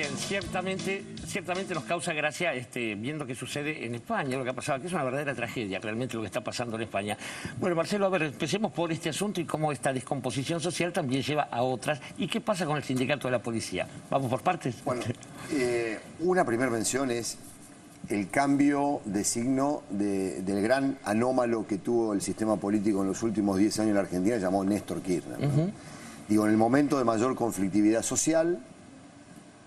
Bien, ciertamente nos causa gracia viendo qué sucede en España, lo que ha pasado, que es una verdadera tragedia realmente lo que está pasando en España. Bueno, Marcelo, a ver, empecemos por este asunto y cómo esta descomposición social también lleva a otras. ¿Y qué pasa con el sindicato de la policía? ¿Vamos por partes? Bueno, una primera mención es el cambio de signo del gran anómalo que tuvo el sistema político en los últimos 10 años en la Argentina, llamado Néstor Kirchner, ¿no? Digo, en el momento de mayor conflictividad social,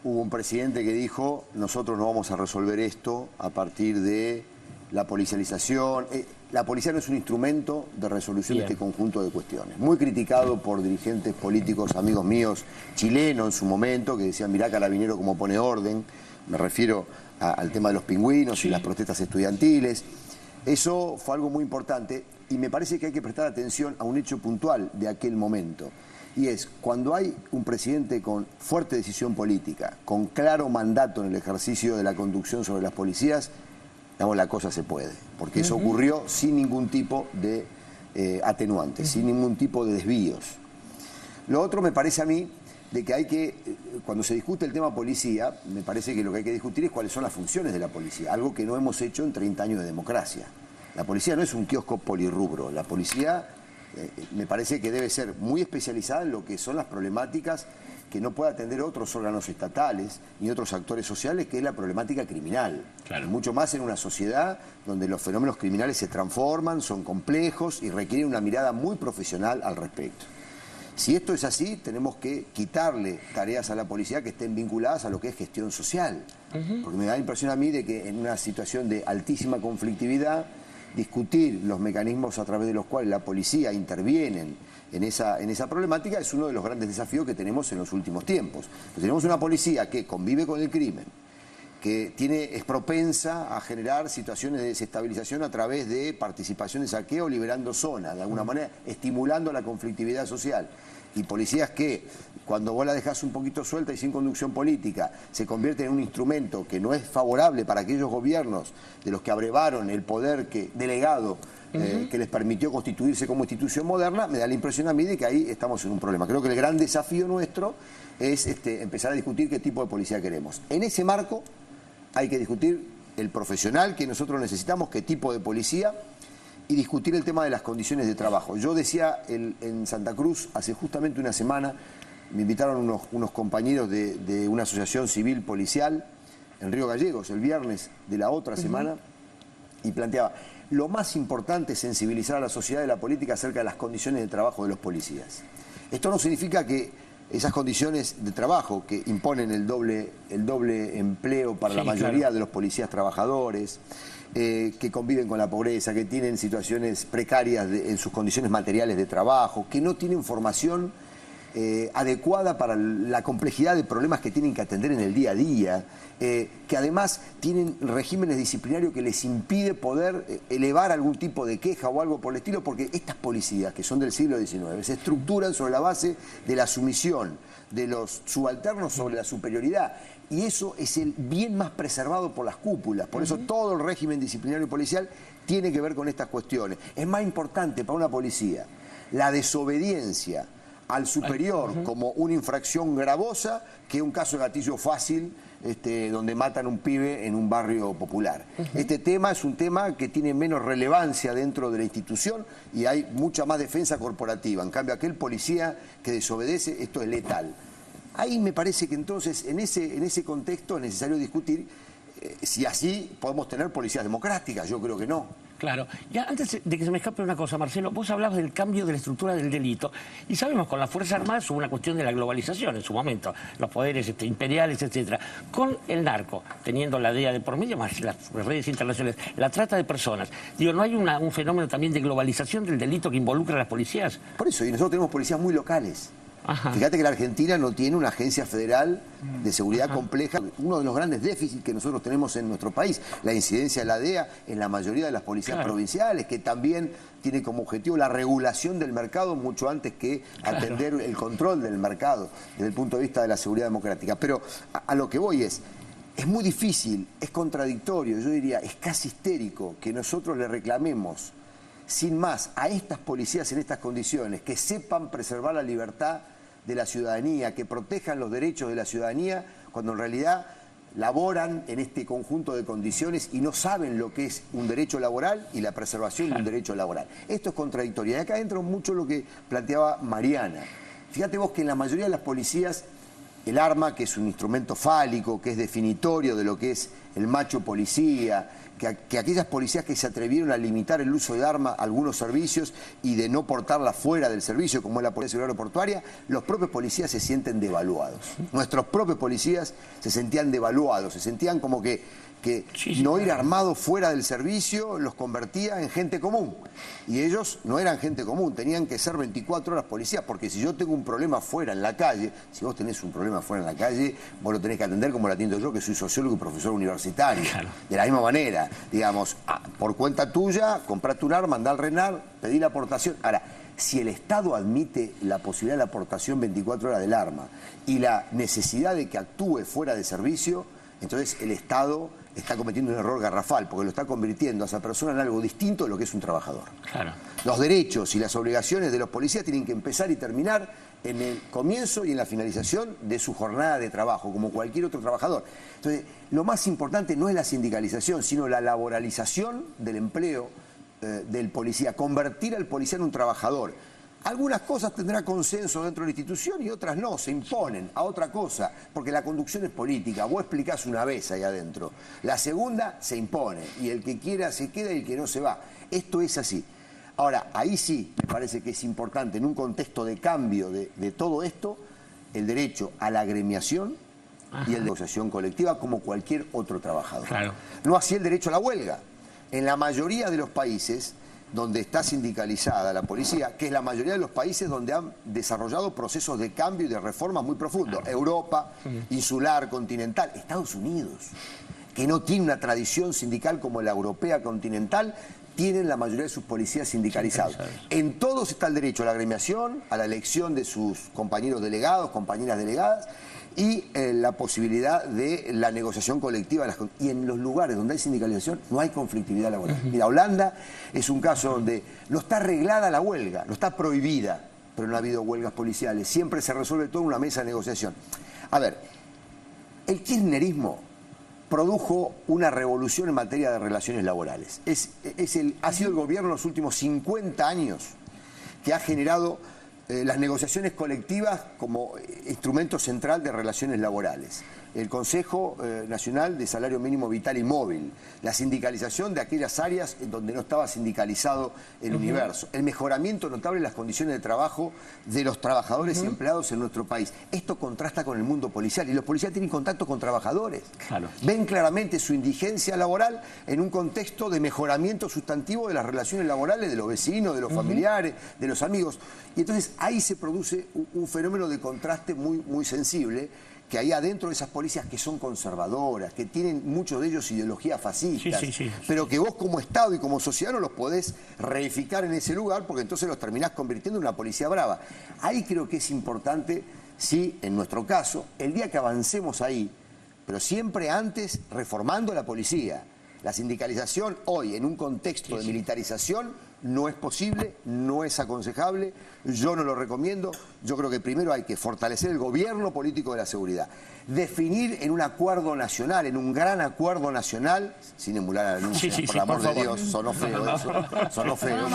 hubo un presidente que dijo, nosotros no vamos a resolver esto a partir de la policialización. La policía no es un instrumento de resolución de este conjunto de cuestiones. Muy criticado por dirigentes políticos, amigos míos, chilenos en su momento, que decían, mirá Carabinero cómo pone orden. Me refiero al tema de los pingüinos y las protestas estudiantiles. Eso fue algo muy importante y me parece que hay que prestar atención a un hecho puntual de aquel momento. Y es, cuando hay un presidente con fuerte decisión política, con claro mandato en el ejercicio de la conducción sobre las policías, digamos, la cosa se puede. Porque eso ocurrió sin ningún tipo de atenuantes, sin ningún tipo de desvíos. Lo otro me parece a mí de que hay que, cuando se discute el tema policía, me parece que lo que hay que discutir es cuáles son las funciones de la policía, algo que no hemos hecho en 30 años de democracia. La policía no es un kiosco polirrubro, la policía me parece que debe ser muy especializada en lo que son las problemáticas que no puede atender otros órganos estatales ni otros actores sociales, que es la problemática criminal. Claro. Mucho más en una sociedad donde los fenómenos criminales se transforman, son complejos y requieren una mirada muy profesional al respecto. Si esto es así, tenemos que quitarle tareas a la policía que estén vinculadas a lo que es gestión social. Porque me da la impresión a mí de que en una situación de altísima conflictividad, discutir los mecanismos a través de los cuales la policía interviene en esa problemática es uno de los grandes desafíos que tenemos en los últimos tiempos. Pues tenemos una policía que convive con el crimen, que es propensa a generar situaciones de desestabilización a través de participación de saqueo, liberando zonas, de alguna manera estimulando la conflictividad social. Y policías que, cuando vos la dejás un poquito suelta y sin conducción política, se convierten en un instrumento que no es favorable para aquellos gobiernos de los que abrevaron el poder delegado que les permitió constituirse como institución moderna, me da la impresión a mí de que ahí estamos en un problema. Creo que el gran desafío nuestro es empezar a discutir qué tipo de policía queremos. En ese marco hay que discutir el profesional que nosotros necesitamos, qué tipo de policía, y discutir el tema de las condiciones de trabajo. Yo decía en Santa Cruz, hace justamente una semana, me invitaron unos compañeros de una asociación civil policial en Río Gallegos, el viernes de la otra semana, y planteaba, lo más importante es sensibilizar a la sociedad y la política acerca de las condiciones de trabajo de los policías. Esto no significa que esas condiciones de trabajo que imponen el doble empleo para la mayoría de los policías trabajadores, que conviven con la pobreza, que tienen situaciones precarias en sus condiciones materiales de trabajo, que no tienen formación adecuada para la complejidad de problemas que tienen que atender en el día a día, que además tienen regímenes disciplinarios que les impide poder elevar algún tipo de queja o algo por el estilo, porque estas policías, que son del siglo XIX, se estructuran sobre la base de la sumisión de los subalternos sobre la superioridad. Y eso es el bien más preservado por las cúpulas. Por eso todo el régimen disciplinario y policial tiene que ver con estas cuestiones. Es más importante para una policía la desobediencia al superior como una infracción gravosa que un caso de gatillo fácil donde matan a un pibe en un barrio popular. Este tema es un tema que tiene menos relevancia dentro de la institución y hay mucha más defensa corporativa. En cambio, aquel policía que desobedece, esto es letal. Ahí me parece que entonces, en ese contexto es necesario discutir si así podemos tener policías democráticas. Yo creo que no. Claro. Ya antes de que se me escape una cosa, Marcelo, vos hablabas del cambio de la estructura del delito y sabemos con las Fuerzas Armadas hubo una cuestión de la globalización en su momento, los poderes imperiales, etcétera. Con el narco, teniendo la DEA de por medio, más las redes internacionales, la trata de personas. Digo, ¿no hay un fenómeno también de globalización del delito que involucra a las policías? Por eso, y nosotros tenemos policías muy locales. Fíjate que la Argentina no tiene una agencia federal de seguridad compleja. Uno de los grandes déficits que nosotros tenemos en nuestro país, la incidencia de la DEA en la mayoría de las policías provinciales, que también tiene como objetivo la regulación del mercado mucho antes que atender el control del mercado desde el punto de vista de la seguridad democrática. Pero a lo que voy es muy difícil, es contradictorio, yo diría, es casi histérico que nosotros le reclamemos sin más a estas policías en estas condiciones, que sepan preservar la libertad de la ciudadanía, que protejan los derechos de la ciudadanía, cuando en realidad laboran en este conjunto de condiciones y no saben lo que es un derecho laboral y la preservación de un derecho laboral. Esto es contradictorio. Y acá entra mucho lo que planteaba Mariana. Fíjate vos que en la mayoría de las policías el arma, que es un instrumento fálico, que es definitorio de lo que es el macho policía, que aquellas policías que se atrevieron a limitar el uso de arma a algunos servicios y de no portarla fuera del servicio, como es la Policía Aeroportuaria, los propios policías se sienten devaluados. Nuestros propios policías se sentían devaluados, se sentían como que no ir armado fuera del servicio los convertía en gente común. Y ellos no eran gente común, tenían que ser 24 horas policías, porque si yo tengo un problema fuera en la calle, si vos tenés un problema fuera en la calle, vos lo tenés que atender como lo atiendo yo, que soy sociólogo y profesor universitario. Claro. De la misma manera, digamos, por cuenta tuya, comprate un arma, andá al RENAR, pedí la aportación. Ahora, si el Estado admite la posibilidad de la aportación 24 horas del arma y la necesidad de que actúe fuera de servicio, entonces el Estado está cometiendo un error garrafal, porque lo está convirtiendo a esa persona en algo distinto de lo que es un trabajador. Claro. Los derechos y las obligaciones de los policías tienen que empezar y terminar en el comienzo y en la finalización de su jornada de trabajo, como cualquier otro trabajador. Entonces, lo más importante no es la sindicalización, sino la laboralización del empleo del policía, convertir al policía en un trabajador. Algunas cosas tendrá consenso dentro de la institución y otras no, se imponen a otra cosa, porque la conducción es política. Vos explicás una vez ahí adentro, la segunda se impone y el que quiera se queda y el que no se va. Esto es así. Ahora, ahí sí me parece que es importante, en un contexto de cambio de todo esto, el derecho a la agremiación y el de negociación colectiva como cualquier otro trabajador. Claro. No así el derecho a la huelga. En la mayoría de los países donde está sindicalizada la policía, que es la mayoría de los países donde han desarrollado procesos de cambio y de reforma muy profundos. Europa, insular, continental, Estados Unidos, que no tiene una tradición sindical como la europea continental, tienen la mayoría de sus policías sindicalizados. En todos está el derecho a la agremiación, a la elección de sus compañeros delegados, compañeras delegadas, y la posibilidad de la negociación colectiva. Y en los lugares donde hay sindicalización no hay conflictividad laboral. Mira, Holanda es un caso donde no está arreglada la huelga, no está prohibida, pero no ha habido huelgas policiales. Siempre se resuelve todo en una mesa de negociación. A ver, el kirchnerismo produjo una revolución en materia de relaciones laborales. Ha sido el gobierno en los últimos 50 años que ha generado las negociaciones colectivas como instrumento central de relaciones laborales. El Consejo Nacional de Salario Mínimo Vital y Móvil, la sindicalización de aquellas áreas en donde no estaba sindicalizado el universo, el mejoramiento notable de las condiciones de trabajo de los trabajadores y empleados en nuestro país. Esto contrasta con el mundo policial y los policías tienen contacto con trabajadores. Claro. Ven claramente su indigencia laboral en un contexto de mejoramiento sustantivo de las relaciones laborales de los vecinos, de los familiares, de los amigos. Y entonces ahí se produce un fenómeno de contraste muy sensible, que hay adentro de esas policías que son conservadoras, que tienen muchos de ellos ideologías fascistas, pero que vos como Estado y como sociedad no los podés reificar en ese lugar porque entonces los terminás convirtiendo en una policía brava. Ahí creo que es importante, sí, en nuestro caso, el día que avancemos ahí, pero siempre antes reformando la policía. La sindicalización hoy, en un contexto de militarización, no es posible, no es aconsejable, yo no lo recomiendo. Yo creo que primero hay que fortalecer el gobierno político de la seguridad, definir en un acuerdo nacional, en un gran acuerdo nacional, sin emular a la denuncia, por el amor de Dios, sonó feo eso, sonó feo,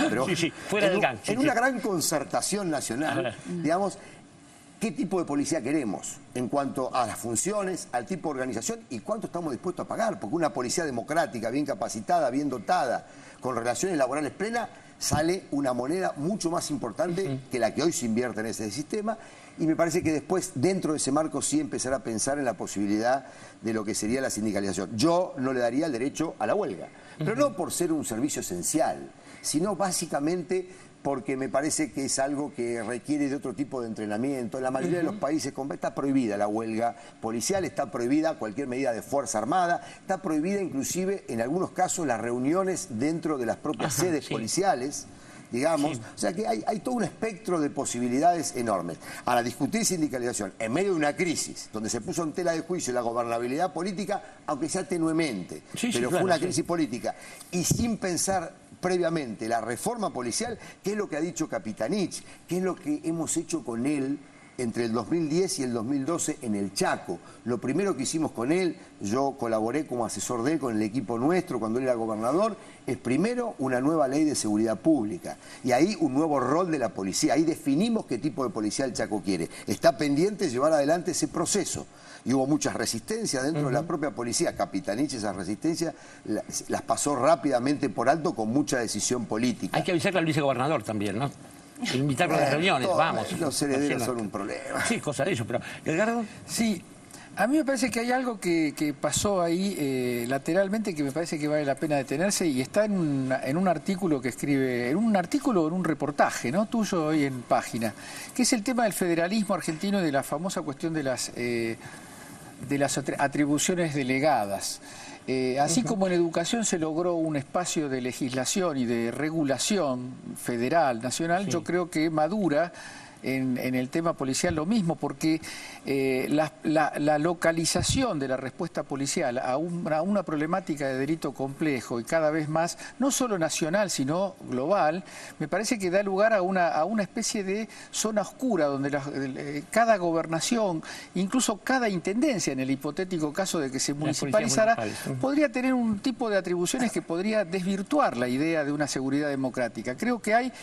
pero fuera del gang, en una gran concertación nacional, digamos, ¿qué tipo de policía queremos en cuanto a las funciones, al tipo de organización y cuánto estamos dispuestos a pagar? Porque una policía democrática, bien capacitada, bien dotada, con relaciones laborales plenas, sale una moneda mucho más importante que la que hoy se invierte en ese sistema. Y me parece que después, dentro de ese marco, sí empezar a pensar en la posibilidad de lo que sería la sindicalización. Yo no le daría el derecho a la huelga, pero no por ser un servicio esencial, sino básicamente porque me parece que es algo que requiere de otro tipo de entrenamiento. En la mayoría de los países está prohibida la huelga policial, está prohibida cualquier medida de fuerza armada, está prohibida inclusive en algunos casos las reuniones dentro de las propias sedes policiales, digamos. O sea que hay todo un espectro de posibilidades enormes. Ahora, discutir sindicalización en medio de una crisis donde se puso en tela de juicio la gobernabilidad política, aunque sea tenuemente, pero fue una crisis política, y sin pensar previamente la reforma policial, qué es lo que ha dicho Capitanich, qué es lo que hemos hecho con él entre el 2010 y el 2012 en el Chaco. Lo primero que hicimos con él, yo colaboré como asesor de él con el equipo nuestro cuando él era gobernador, es primero una nueva ley de seguridad pública y ahí un nuevo rol de la policía. Ahí definimos qué tipo de policía el Chaco quiere. Está pendiente llevar adelante ese proceso. Y hubo muchas resistencias dentro de la propia policía. Capitanich esas resistencias las pasó rápidamente por alto con mucha decisión política. Hay que avisarle al vicegobernador también, ¿no? Invitarlo a las reuniones, vamos. Los herederos son un problema. Sí, cosa de ellos, pero ¿Edgardo? Sí, a mí me parece que hay algo que pasó ahí lateralmente que me parece que vale la pena detenerse y está en un artículo que escribe, en un reportaje, ¿no?, tuyo hoy en Página, que es el tema del federalismo argentino y de la famosa cuestión de las atribuciones delegadas. Así como en educación se logró un espacio de legislación y de regulación federal, nacional, yo creo que madura en el tema policial lo mismo, porque la localización de la respuesta policial a una problemática de delito complejo y cada vez más, no solo nacional, sino global, me parece que da lugar a una especie de zona oscura donde cada gobernación, incluso cada intendencia, en el hipotético caso de que se municipalizara, podría tener un tipo de atribuciones que podría desvirtuar la idea de una seguridad democrática. Creo que hay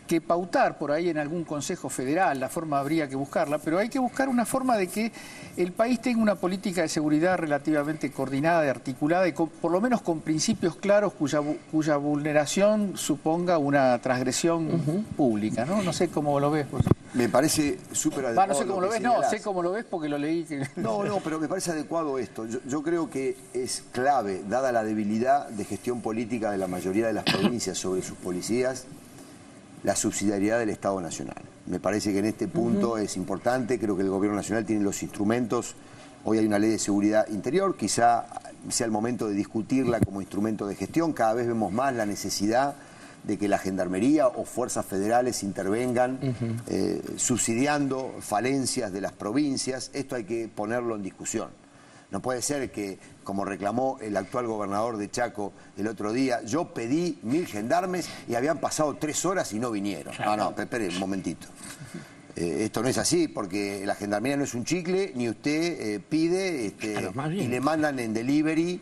que pautar por ahí en algún consejo federal, la forma habría que buscarla, pero hay que buscar una forma de que el país tenga una política de seguridad relativamente coordinada y articulada y por lo menos con principios claros cuya vulneración suponga una transgresión pública, ¿no? No sé cómo lo ves vos. Me parece súper adecuado. No sé cómo lo ves, no, sé cómo lo ves porque lo leí. No, pero me parece adecuado esto. Yo creo que es clave, dada la debilidad de gestión política de la mayoría de las provincias sobre sus policías, la subsidiariedad del Estado Nacional. Me parece que en este punto es importante, creo que el Gobierno Nacional tiene los instrumentos. Hoy hay una ley de seguridad interior, quizá sea el momento de discutirla como instrumento de gestión. Cada vez vemos más la necesidad de que la Gendarmería o fuerzas federales intervengan subsidiando falencias de las provincias. Esto hay que ponerlo en discusión. No puede ser que, como reclamó el actual gobernador de Chaco el otro día, yo pedí 1000 gendarmes y habían pasado 3 horas y no vinieron. No, espere un momentito. Esto no es así, porque la Gendarmería no es un chicle, ni usted pide y le mandan en delivery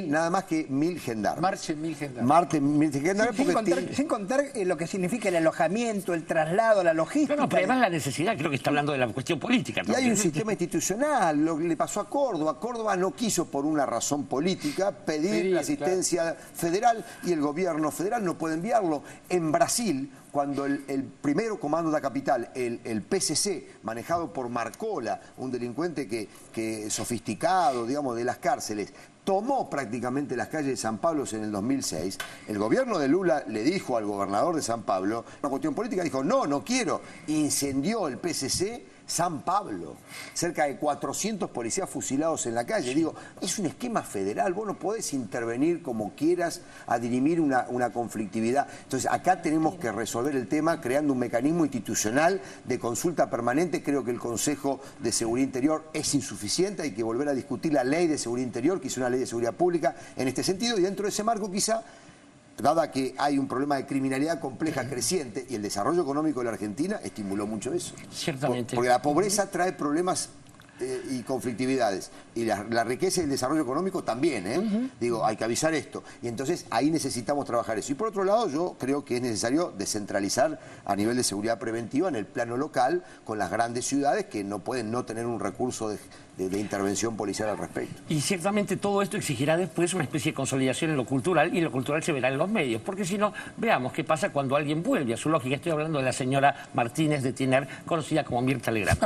nada más que 1000 gendarmes. Marchen 1000 gendarmes. Marchen 1000 gendarmes sin contar lo que significa el alojamiento, el traslado, la logística. No, pero además la necesidad, creo que está hablando de la cuestión política, ¿no? Y hay un sistema institucional, lo que le pasó a Córdoba. Córdoba no quiso, por una razón política, pedir la asistencia federal y el gobierno federal no puede enviarlo. En Brasil, cuando el primero comando de la capital, el PCC, manejado por Marcola, un delincuente que sofisticado, digamos, de las cárceles, tomó prácticamente las calles de San Pablo en el 2006, el gobierno de Lula le dijo al gobernador de San Pablo, una cuestión política, dijo, no quiero, incendió el PCC San Pablo, cerca de 400 policías fusilados en la calle. Digo, es un esquema federal, vos no podés intervenir como quieras a dirimir una conflictividad. Entonces, acá tenemos que resolver el tema creando un mecanismo institucional de consulta permanente. Creo que el Consejo de Seguridad Interior es insuficiente, hay que volver a discutir la ley de seguridad interior, que es una ley de seguridad pública en este sentido, y dentro de ese marco quizá, dada que hay un problema de criminalidad compleja creciente y el desarrollo económico de la Argentina estimuló mucho eso. Ciertamente. Porque la pobreza trae problemas y conflictividades. Y la riqueza y el desarrollo económico también, Digo, hay que avisar esto. Y entonces ahí necesitamos trabajar eso. Y por otro lado, yo creo que es necesario descentralizar a nivel de seguridad preventiva en el plano local con las grandes ciudades que no pueden no tener un recurso de intervención policial al respecto. Y ciertamente todo esto exigirá después una especie de consolidación en lo cultural, y lo cultural se verá en los medios, porque si no, veamos qué pasa cuando alguien vuelve a su lógica. Estoy hablando de la señora Martínez de Tiner, conocida como Mirta Legrand.